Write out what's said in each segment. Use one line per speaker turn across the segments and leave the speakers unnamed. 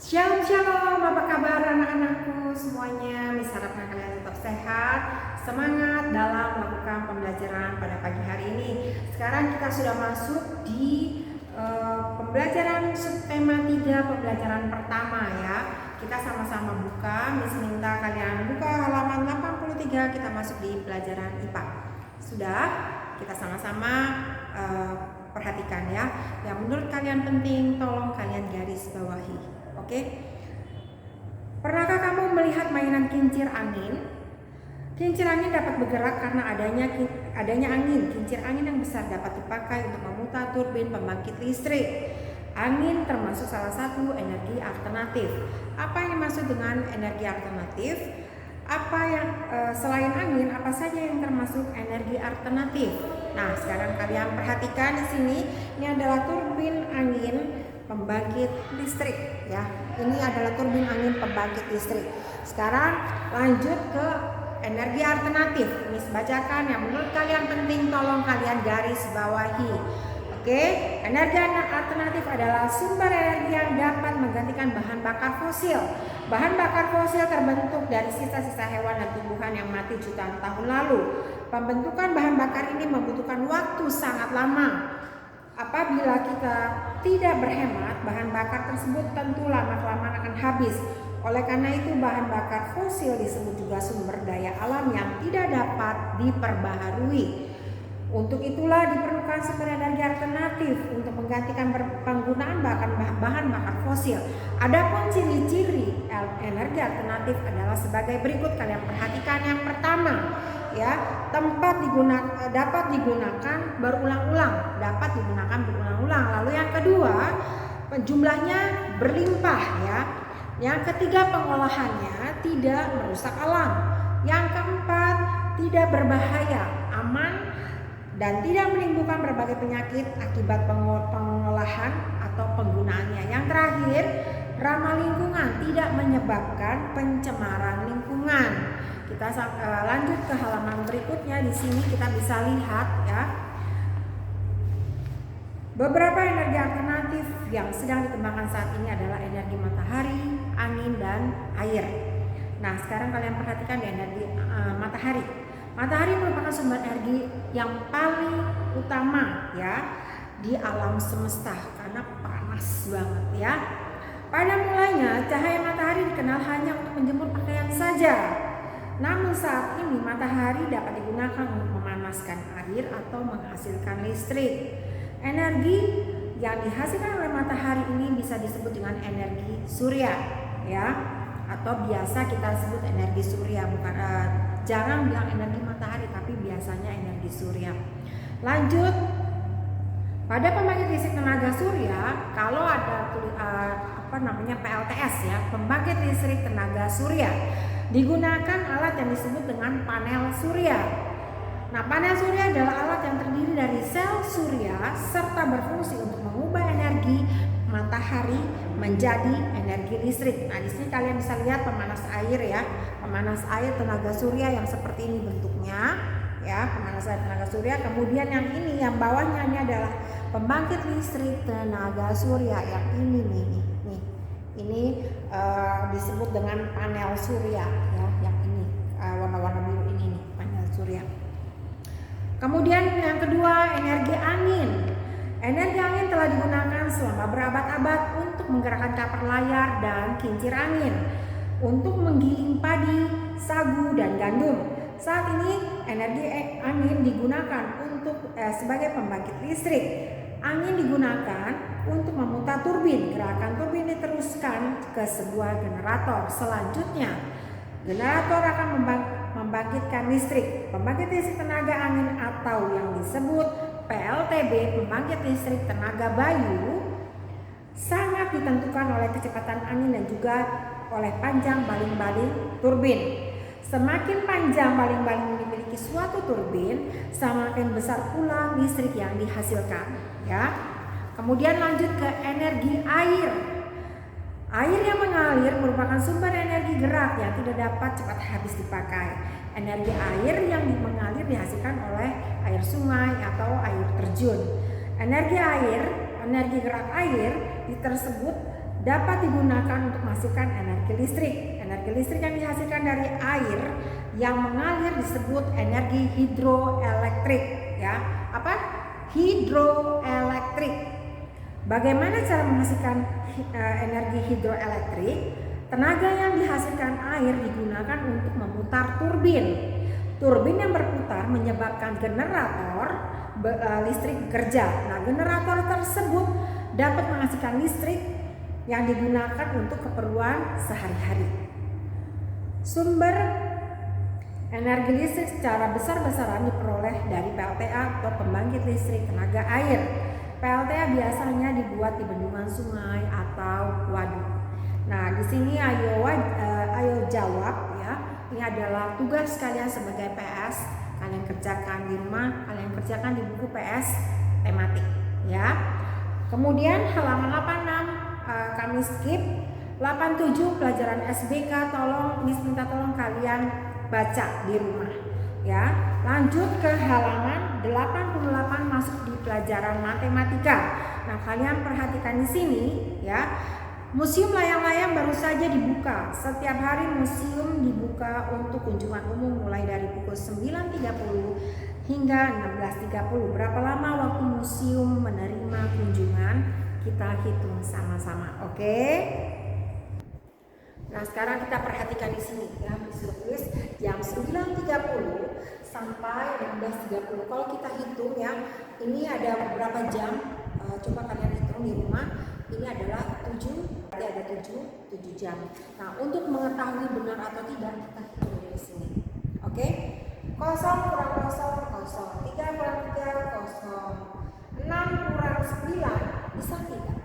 Shalom shalom, apa kabar anak-anakku semuanya? Miss harapnya kalian tetap sehat, semangat dalam melakukan pembelajaran pada pagi hari ini. Sekarang kita sudah masuk di pembelajaran subtema 3, pembelajaran pertama ya. Kita sama-sama buka, Miss minta kalian buka halaman 83, kita masuk di pelajaran IPA. Sudah, kita sama-sama perhatikan ya. Yang menurut kalian penting, tolong kalian garis bawahi. Oke. Pernahkah kamu melihat mainan kincir angin? Kincir angin dapat bergerak karena adanya angin. Kincir angin yang besar dapat dipakai untuk memutar turbin pembangkit listrik. Angin termasuk salah satu energi alternatif. Apa yang dimaksud dengan energi alternatif? Apa yang selain angin, apa saja yang termasuk energi alternatif? Nah, sekarang kalian perhatikan di sini. Ini adalah turbin angin pembangkit listrik ya. Ini adalah turbin angin pembangkit listrik. Sekarang lanjut ke energi alternatif. Miss bacakan yang menurut kalian penting, tolong kalian garis bawahi. Oke, energi alternatif adalah sumber energi yang dapat menggantikan bahan bakar fosil. Bahan bakar fosil terbentuk dari sisa-sisa hewan dan tumbuhan yang mati jutaan tahun lalu. Pembentukan bahan bakar ini membutuhkan waktu sangat lama. Apabila kita tidak berhemat, bahan bakar tersebut tentu lama-kelamaan akan habis. Oleh karena itu, bahan bakar fosil disebut juga sumber daya alam yang tidak dapat diperbaharui. Untuk itulah diperlukan sumber energi alternatif untuk menggantikan penggunaan bahan bakar fosil. Adapun ciri-ciri energi alternatif adalah sebagai berikut. Kalian perhatikan yang pertama, ya, dapat digunakan berulang-ulang. Lalu yang kedua, jumlahnya berlimpah ya. Yang ketiga, pengolahannya tidak merusak alam. Yang keempat, tidak berbahaya, aman dan tidak menimbulkan berbagai penyakit akibat pengolahan atau penggunaannya. Yang terakhir, ramah lingkungan, tidak menyebabkan pencemaran lingkungan. Kita lanjut ke halaman berikutnya. Di sini kita bisa lihat ya, beberapa energi alternatif yang sedang dikembangkan saat ini adalah energi matahari, angin, dan air. Nah, sekarang kalian perhatikan di energi matahari. Matahari merupakan sumber energi yang paling utama ya di alam semesta karena panas banget ya. Pada mulanya cahaya matahari dikenal hanya untuk menjemur pakaian saja. Namun saat ini matahari dapat digunakan untuk memanaskan air atau menghasilkan listrik. Energi yang dihasilkan oleh matahari ini bisa disebut dengan energi surya ya, atau biasa kita sebut energi surya. Bukan jarang bilang energi matahari, tapi biasanya energi surya. Lanjut, pada pembangkit listrik tenaga surya, kalau ada PLTS ya, pembangkit listrik tenaga surya, digunakan alat yang disebut dengan panel surya. Nah, panel surya adalah alat yang terdiri dari sel surya serta berfungsi untuk mengubah energi matahari menjadi energi listrik. Nah, di sini kalian bisa lihat pemanas air ya, pemanas air tenaga surya yang seperti ini bentuknya ya, pemanas air tenaga surya. Kemudian yang ini, yang bawahnya ini adalah pembangkit listrik tenaga surya yang ini nih. Ini disebut dengan panel surya ya, yang ini warna-warna biru ini nih, panel surya. Kemudian yang kedua, energi angin. Energi angin telah digunakan selama berabad-abad untuk menggerakkan kapal layar dan kincir angin, untuk menggiling padi, sagu, dan gandum. Saat ini energi angin digunakan untuk sebagai pembangkit listrik. Angin digunakan untuk memutar turbin. Gerakan turbin diteruskan ke sebuah generator. Selanjutnya, generator akan membangkitkan listrik. Pembangkit listrik tenaga angin atau yang disebut PLTB, pembangkit listrik tenaga bayu, sangat ditentukan oleh kecepatan angin dan juga oleh panjang baling-baling turbin. Semakin panjang baling-baling dimiliki suatu turbin, semakin besar pula listrik yang dihasilkan ya. Kemudian lanjut ke energi air. Air yang mengalir merupakan sumber energi gerak yang tidak dapat cepat habis dipakai. Energi air yang mengalir dihasilkan oleh air sungai atau air terjun. Energi gerak air tersebut dapat digunakan untuk menghasilkan energi listrik. Energi listrik yang dihasilkan dari air yang mengalir disebut energi hidroelektrik, ya. Apa? Hidroelektrik. Bagaimana cara menghasilkan energi hidroelektrik? Tenaga yang dihasilkan air digunakan untuk memutar turbin. Turbin yang berputar menyebabkan generator listrik bekerja. Nah, generator tersebut dapat menghasilkan listrik yang digunakan untuk keperluan sehari-hari. Sumber energi listrik secara besar-besaran diperoleh dari PLTA atau pembangkit listrik tenaga air. PLTA biasanya dibuat di bendungan sungai atau waduk. Nah, di sini ayo jawab ya. Ini adalah tugas kalian sebagai PS. Kalian kerjakan di rumah, kalian kerjakan di buku PS tematik ya. Kemudian halaman 86 kami skip. 87 pelajaran SBK, Miss minta tolong kalian baca di rumah ya. Lanjut ke halaman 88 masuk di pelajaran matematika. Nah, kalian perhatikan di sini ya. Museum layang-layang baru saja dibuka. Setiap hari museum dibuka untuk kunjungan umum mulai dari pukul 9.30 hingga 16.30. Berapa lama waktu museum menerima kunjungan? Kita hitung sama-sama, oke? Nah, sekarang kita perhatikan di sini ya, disuruh tulis jam 9.30 sampai 16.30. Kalau kita hitung ya, ini ada berapa jam? Coba kalian hitung di rumah. Ini adalah 7, berarti ada 7 jam. Nah, untuk mengetahui benar atau tidak, kita hitung dari sini. Oke? 0 kurang 0, 0. 3 kurang 3, 0. 6 kurang 9, bisa tidak?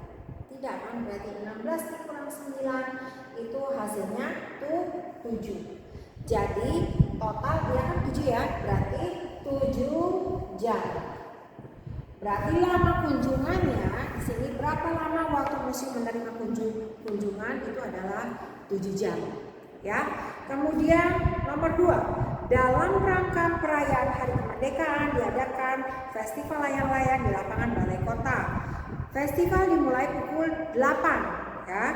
Tidak kan? Berarti 16 kurang 9 itu hasilnya tuh 7. Jadi total dia kan 7 ya, berarti 7 jam. Berarti lama kunjungannya di sini berapa lama waktu museum menerima kunjungan itu adalah 7 jam. Ya. Kemudian nomor 2, dalam rangka perayaan Hari Kemerdekaan diadakan festival layang-layang di lapangan Balai Kota. Festival dimulai pukul 8 ya.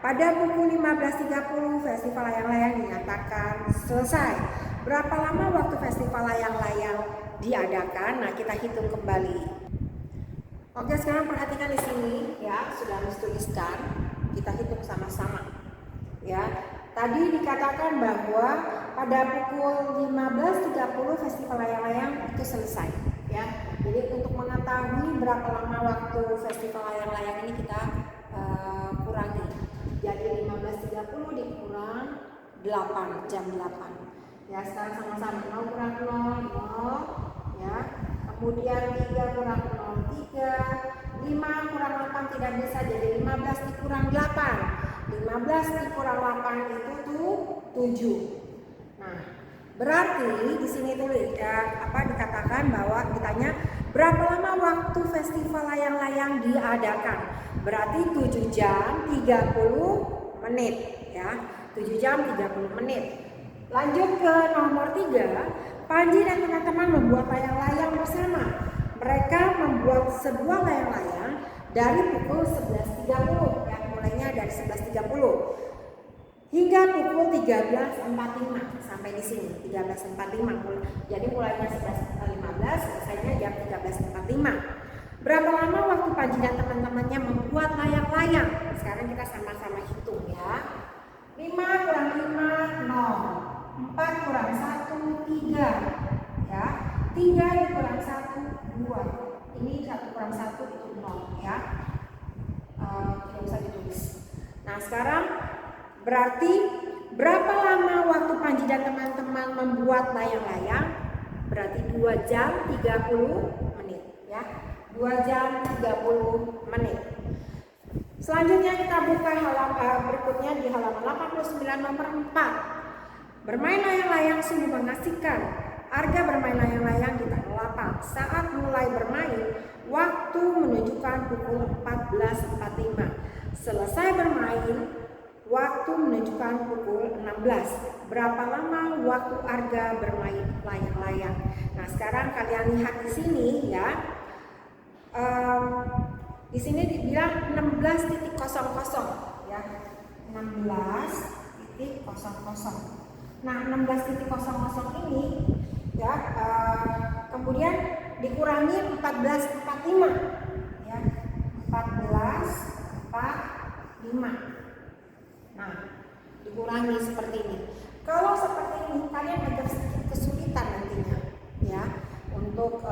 Pada pukul 15.30 festival layang-layang dinyatakan selesai. Berapa lama waktu festival layang-layang diadakan? Nah, kita hitung kembali. Oke, sekarang perhatikan di sini ya, sudah dituliskan. Kita hitung sama-sama. Ya. Tadi dikatakan bahwa pada pukul 15.30 festival layang-layang itu selesai, ya. Jadi untuk mengetahui berapa lama waktu festival layang-layang ini kita kurangi. Jadi 15.30 dikurang 8, jam 8. Ya, sekarang sama-sama 0 kurang 0, ya. Kemudian 3 kurang 0, 3. 5 kurang 8 tidak bisa, jadi 15 dikurang 8. 15 dikurang 8 itu tuh 7. Nah, berarti di sini tulis ya, dikatakan bahwa ditanya berapa lama waktu festival layang-layang diadakan. Berarti 7 jam 30 menit ya. 7 jam 30 menit. Lanjut ke nomor 3. Panji dan teman-teman membuat layang-layang bersama. Mereka membuat sebuah layang-layang dari pukul 11.30 ya, mulainya dari 11.30 hingga pukul 13.45 sampai di sini 13.45. Jadi mulainya 11.15, selesainya jam 13.45. Berapa lama waktu Panji dan teman-temannya membuat layang-layang? Sekarang kita sama-sama hitung ya. 5 kurang 5, 0. 4 kurang 1, 3 ya. 3 dikurang 1, 2. Ini 1 kurang 1 itu 0 ya. Tidak usah ditulis. Nah, sekarang berarti berapa lama waktu Panji dan teman-teman membuat layang-layang? Berarti 2 jam 30 menit ya. 2 jam 30 menit. Selanjutnya kita buka halaman berikutnya di halaman 89 nomor 4. Bermain layang-layang sungguh mengasihkan. Arga bermain layang-layang di tanah lapang. Saat mulai bermain, waktu menunjukkan pukul 14.45. Selesai bermain, waktu menunjukkan pukul 16. Berapa lama waktu Arga bermain layang-layang? Nah, sekarang kalian lihat di sini ya. Di sini dibilang 16.00 ya. 16.00. Nah, 16.00 ini ya kemudian dikurangi 14.45 ya. 14.45. Nah, dikurangi seperti ini. Kalau seperti ini kalian agak sedikit kesulitan nantinya ya untuk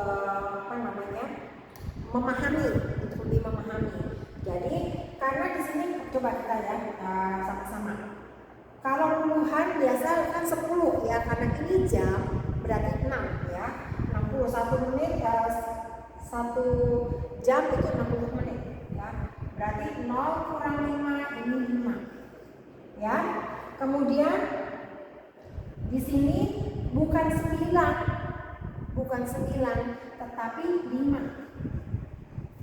memahami, untuk lebih memahami. Jadi karena di sini coba kita ya sama-sama. Kalau puluhan biasa kan 10 ya, karena ini jam berarti 6 ya. 61 menit 1 jam itu 60 menit ya. Berarti 0 kurang 5 ini 5. Ya. Kemudian di sini bukan 9 tetapi 5.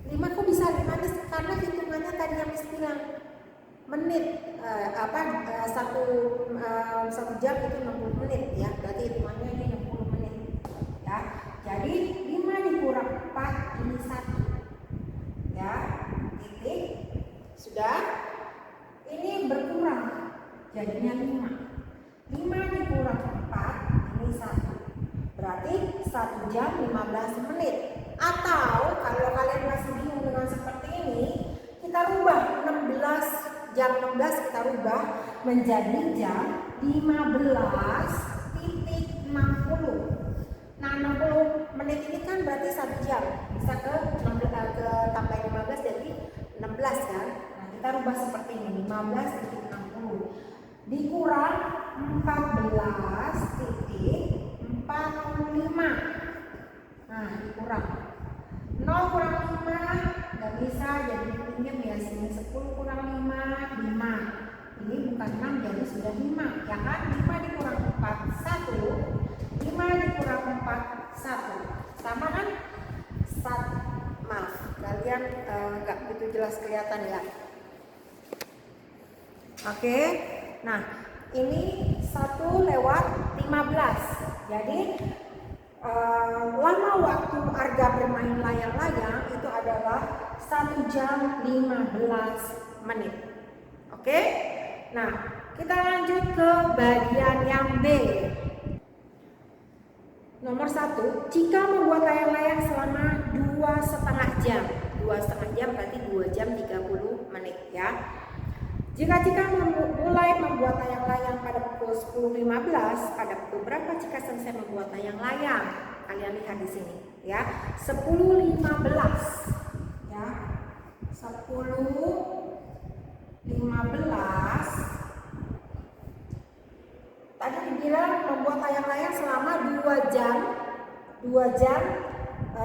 5 kok bisa 5? Karena hitungannya tadi yang 9 menit satu jam itu 60 menit ya. Berarti hitungannya ini 60 menit ya. Jadi 5 dikurang 4 ini 1 ya. Titik. Sudah. Ini berkurang jadinya 5 dikurang 4 ini 1. Berarti 1 jam 15 menit. Atau kalau kalian masih bingung dengan seperti ini, kita rubah jam 16 kita rubah menjadi jam 15.60. Nah, 60 menit ini kan berarti 1 jam. Bisa ke tambah 15 jadi 16 kan. Nah, kita rubah seperti ini, 15.60 dikurang 14.45. Nah, dikurang 0 kurang 5 nggak bisa, jadi pinjam ya. Sini 10 kurang 5 ini bukan 6 jadi sudah 5 ya kan. 5 dikurang 4 1. 5 dikurang 4 1 sama kan? Maaf kalian nggak begitu jelas kelihatan ya. Oke. Nah, ini 1:15. Jadi lama waktu Arga bermain layang-layang itu adalah 1 jam 15 menit. Oke? Nah, kita lanjut ke bagian yang B. Nomor 1, jika membuat layang-layang selama 2,5 jam. 2,5 jam berarti 2 jam 30 menit ya. Jika mulai membuat layang-layang pada pukul 10.15, pada pukul berapa jika selesai membuat layang-layang? Kalian lihat di sini ya. 10.15 ya. 10.15. Tadi dibilang membuat layang-layang selama 2 jam. 2 jam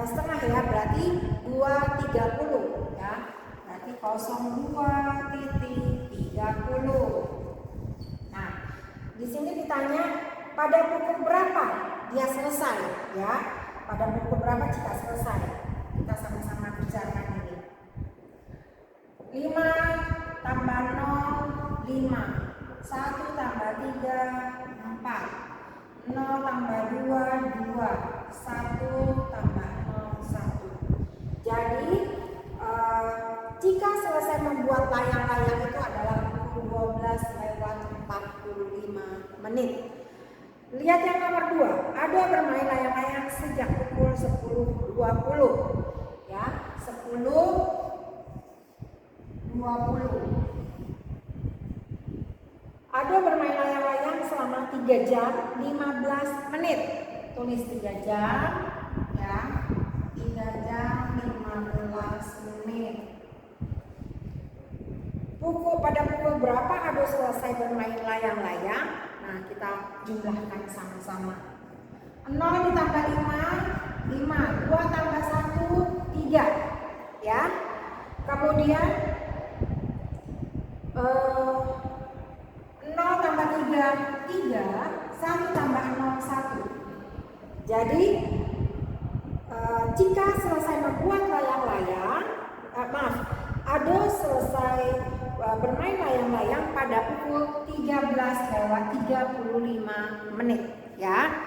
setengah ya, berarti 2.30 ya. Berarti 02.30. Nah, di sini ditanya pada pukul berapa dia selesai ya. Pada pukul berapa jika selesai? Kita sama-sama bicarakan ini. 5 tambah 0 5. 1 tambah 3 4. 0 tambah 2 2. 1 tambah 0 1. Jadi jika selesai membuat layang-layang itu adalah pukul 12:45 menit. Lihat yang nomor 2. Ada bermain layang-layang sejak pukul 10.20 ya. 10.20. Ada bermain layang-layang selama 3 jam 15 menit. Tulis 3 jam ya. 3 jam 15 menit. Pada pukul berapa Ado selesai bermain layang-layang? Nah, kita jumlahkan sama-sama. 0 ditambah 5 5. 2 tambah 1 3 ya. Kemudian 0 tambah 3 3. 1 tambah 0 1. Jadi jika selesai membuat layang-layang, Ado selesai bermain layang-layang pada pukul 13:35 menit ya.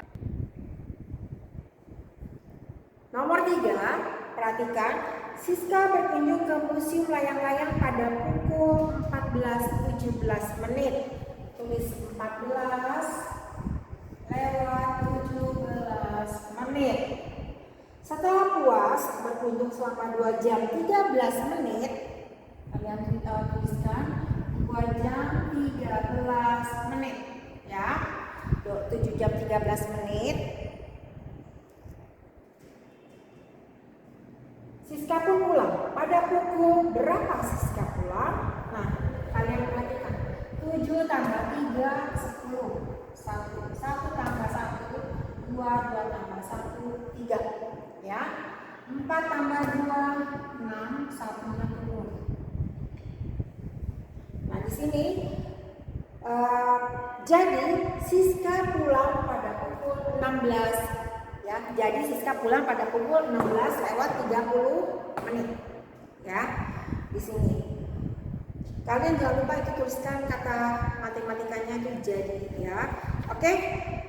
Nomor 3, perhatikan Siska berkunjung ke Museum Layang-Layang pada pukul 14.17 menit. Tulis 14:17 menit. Setelah puas berkunjung selama 2 jam 13 menit, kalian tuliskan 2 jam 13 menit ya. 7 jam 13 menit. Siska pun pulang. Pada pukul berapa Siska pulang? Nah, kalian perhatikan. 7 tambah 3, 10. 1 tambah 1, 2 tambah 1, 3. Ya. 4 tambah 2, 6, 1-nya turun. Nah, di sini jadi Siska pulang pada pukul 16. Ya, jadi Siska pulang pada pukul 16:30 ya. Di sini kalian jangan lupa itu tuliskan kata matematikanya itu jadi ya. Oke,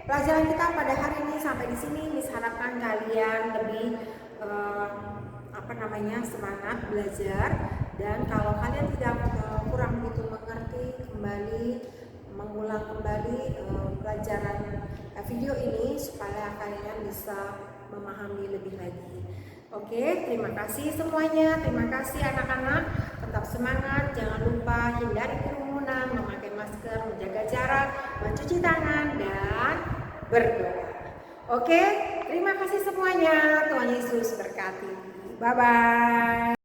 pelajaran kita pada hari ini sampai di sini. Miss harapkan kalian lebih semangat belajar, dan kalau kalian tidak kurang begitu mengerti, kembali mengulang kembali pelajaran video ini supaya kalian bisa memahami lebih lagi. Oke, terima kasih semuanya. Terima kasih anak-anak. Tetap semangat. Jangan lupa hindari kerumunan, memakai masker, menjaga jarak, mencuci tangan, dan berdoa. Oke, terima kasih semuanya. Tuhan Yesus berkati. Bye-bye.